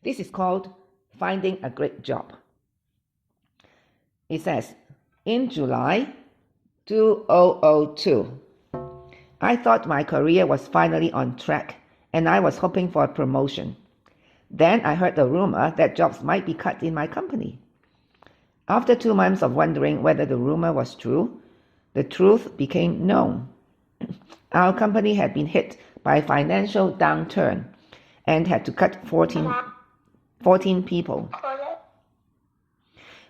This is called finding a great job. It says, in July 2002, I thought my career was finally on track and I was hoping for a promotion. Then I heard the rumor that jobs might be cut in my company. After 2 months of wondering whether the rumor was true, the truth became known. Our company had been hit by a financial downturn and had to cut 14 people.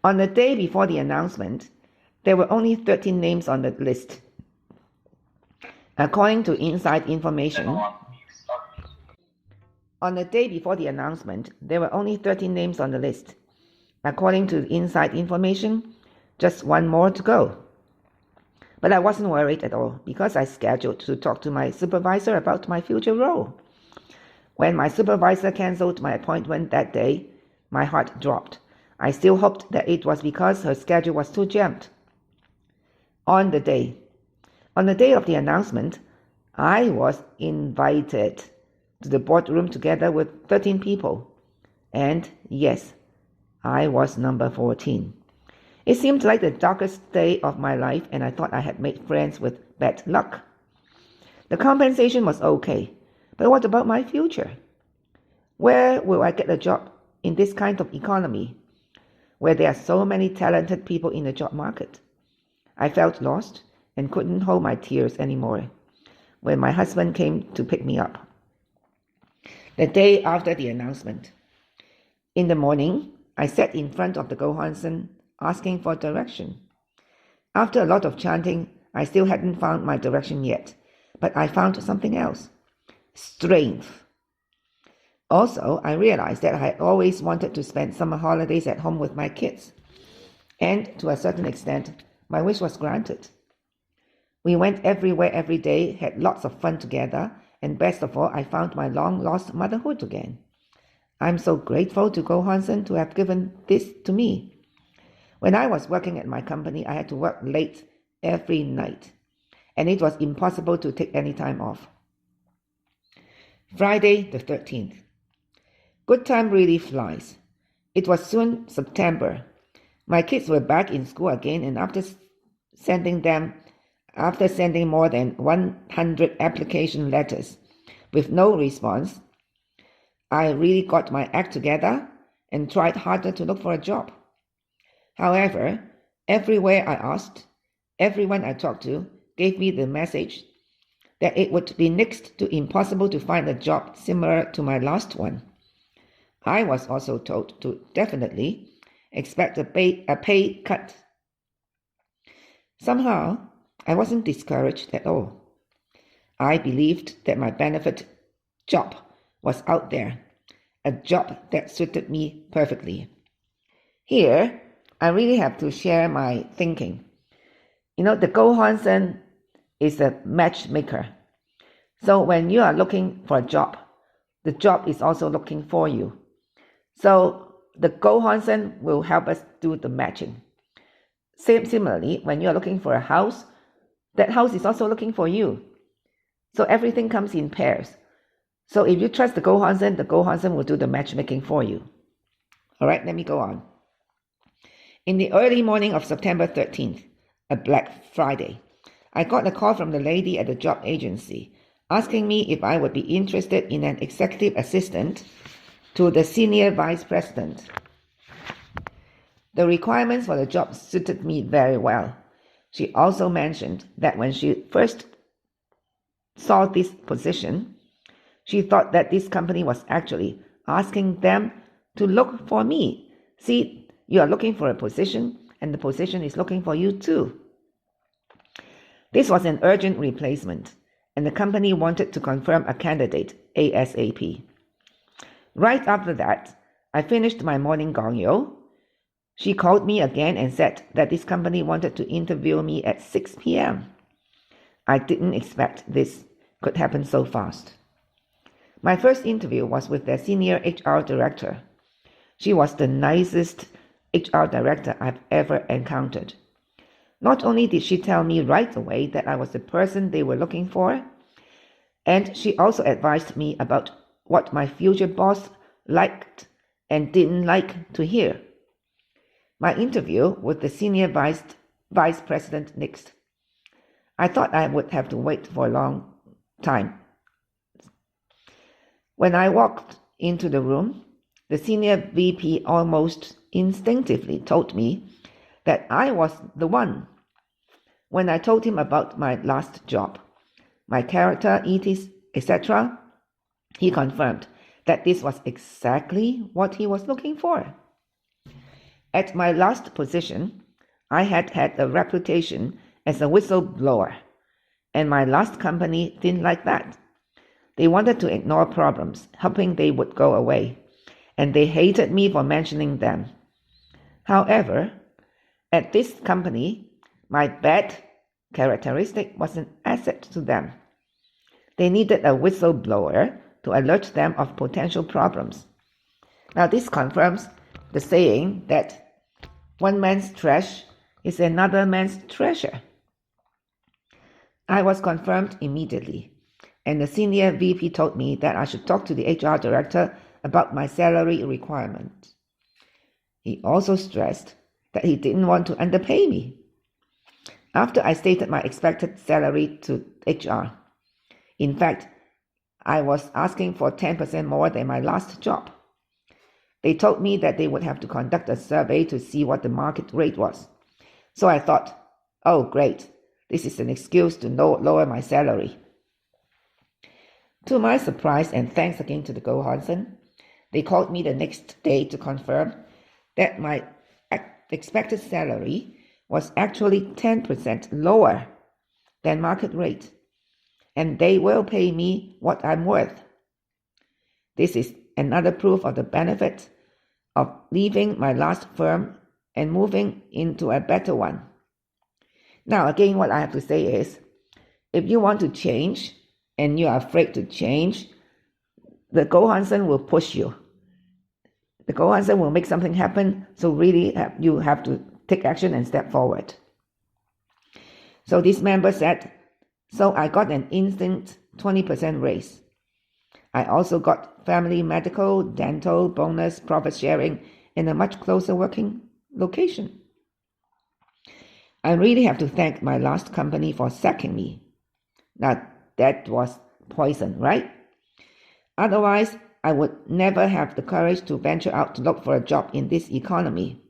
On the day before the announcement, there were only 13 names on the list. According to inside information, on the day before the announcement, there were only 13 names on the list. According to inside information, just one more to go. But I wasn't worried at all because I scheduled to talk to my supervisor about my future role. When my supervisor canceled my appointment that day, my heart dropped. I still hoped that it was because her schedule was too jammed. On the day of the announcement, I was invited to the boardroom together with 13 people. And yes, I was number 14. It seemed like the darkest day of my life, and I thought I had made friends with bad luck. The compensation was okay, but what about my future? Where will I get a job in this kind of economy, where there are so many talented people in the job market? I felt lost and couldn't hold my tears anymore when my husband came to pick me up. The day after the announcement, in the morning, I sat in front of the Go Hansen asking for direction. After a lot of chanting, I still hadn't found my direction yet, but I found something else: strength. Also, I realized that I had always wanted to spend summer holidays at home with my kids, and to a certain extent, my wish was granted. We went everywhere every day, had lots of fun together, and best of all, I found my long-lost motherhood again. I'm so grateful to Go Hansen to have given this to me. When I was working at my company, I had to work late every night, and it was impossible to take any time off. Friday the 13th. Good time really flies. It was soon September. My kids were back in school again, and after sending more than 100 application letters with no response, I really got my act together and tried harder to look for a job. However, everywhere I asked, everyone I talked to gave me the message that it would be next to impossible to find a job similar to my last one. I was also told to definitely expect a pay cut. Somehow, I wasn't discouraged at all. I believed that my benefit job was out there, a job that suited me perfectly. Here, I really have to share my thinking. The Go Hansen is a matchmaker. So when you are looking for a job, the job is also looking for you. So the Go Hansen will help us do the matching. Similarly, when you are looking for a house, that house is also looking for you. So everything comes in pairs. So if you trust the Go Hansen will do the matchmaking for you. All right, let me go on. In the early morning of September 13th, a Black Friday, I got a call from the lady at the job agency asking me if I would be interested in an executive assistant to the senior vice president. The requirements for the job suited me very well. She also mentioned that when she first saw this position, she thought that this company was actually asking them to look for me. See, you are looking for a position, and the position is looking for you too. This was an urgent replacement, and the company wanted to confirm a candidate ASAP. Right after that, I finished my morning gongyo. She called me again and said that this company wanted to interview me at 6 p.m. I didn't expect this could happen so fast. My first interview was with their senior HR director. She was the nicest HR director I've ever encountered. Not only did she tell me right away that I was the person they were looking for, and she also advised me about what my future boss liked and didn't like to hear. My interview with the senior vice president next. I thought I would have to wait for a long time. When I walked into the room, the senior VP almost instinctively told me that I was the one. When I told him about my last job, my character, ethics, etc., he confirmed that this was exactly what he was looking for. At my last position, I had had a reputation as a whistleblower, and my last company didn't like that. They wanted to ignore problems, hoping they would go away, and they hated me for mentioning them. However, at this company, my bad characteristic was an asset to them. They needed a whistleblower to alert them of potential problems. Now, this confirms the saying that one man's trash is another man's treasure. I was confirmed immediately, and the senior VP told me that I should talk to the HR director about my salary requirement. He also stressed that he didn't want to underpay me. After I stated my expected salary to HR, in fact, I was asking for 10% more than my last job. They told me that they would have to conduct a survey to see what the market rate was. So I thought, oh great, this is an excuse to lower my salary. To my surprise, and thanks again to the Go Hansen, they called me the next day to confirm that my expected salary was actually 10% lower than market rate, and they will pay me what I'm worth. This is another proof of the benefit of leaving my last firm and moving into a better one. Now, again, what I have to say is, if you want to change and you are afraid to change, the Go Hansen will push you. The Go Hansen will make something happen, so really you have to take action and step forward. So this member said, so I got an instant 20% raise. I also got family medical, dental, bonus, profit sharing in a much closer working location. I really have to thank my last company for sacking me. Now, that was poison, right? Otherwise, I would never have the courage to venture out to look for a job in this economy.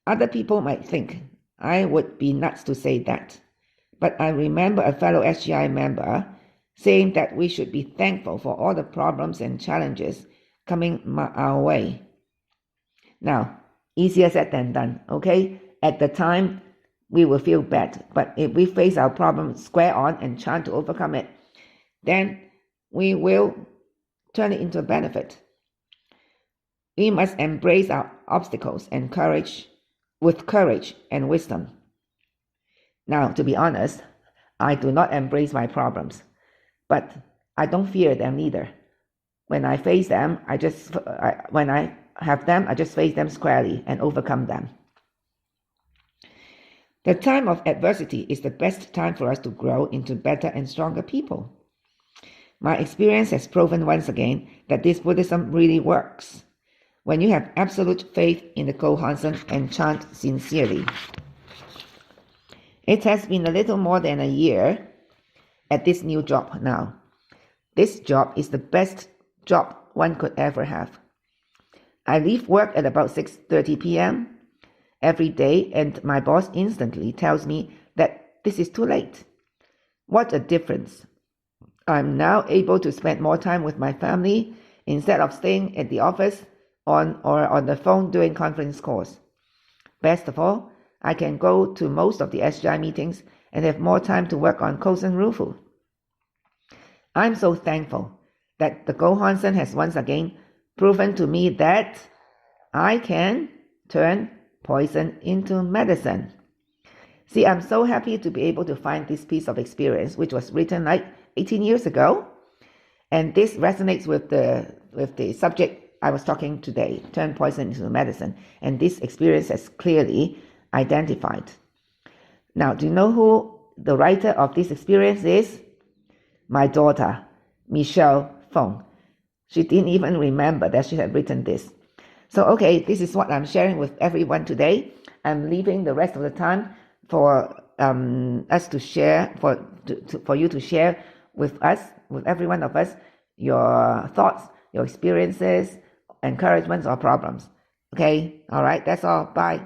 Other people might think I would be nuts to say that, but I remember a fellow SGI member saying that we should be thankful for all the problems and challenges coming our way. Now, easier said than done, okay? At the time, we will feel bad, but if we face our problem square on and try to overcome it, then we will turn it into a benefit. We must embrace our obstacles and with courage and wisdom. Now, to be honest, I do not embrace my problems, but I don't fear them either. When I face them, I just face them squarely and overcome them. The time of adversity is the best time for us to grow into better and stronger people. My experience has proven once again that this Buddhism really works when you have absolute faith in the Go Hansen and chant sincerely. It has been a little more than a year at this new job now. This job is the best job one could ever have. I leave work at about 6:30 p.m. every day, and my boss instantly tells me that this is too late. What a difference. I'm now able to spend more time with my family instead of staying at the office on the phone doing conference calls. Best of all, I can go to most of the SGI meetings and have more time to work on Kosen Rufu. I'm so thankful that the Go Hansen has once again proven to me that I can turn poison into medicine. See, I'm so happy to be able to find this piece of experience, which was written like 18 years ago, and this resonates with the subject I was talking today, turn poison into medicine, and this experience has clearly identified. Now, do you know who the writer of this experience is? My daughter, Michelle Fong. She didn't even remember that she had written this. So, okay, this is what I'm sharing with everyone today. I'm leaving the rest of the time for us to share, for you to share with us, with every one of us, your thoughts, your experiences, encouragements, or problems. Okay, all right, that's all. Bye.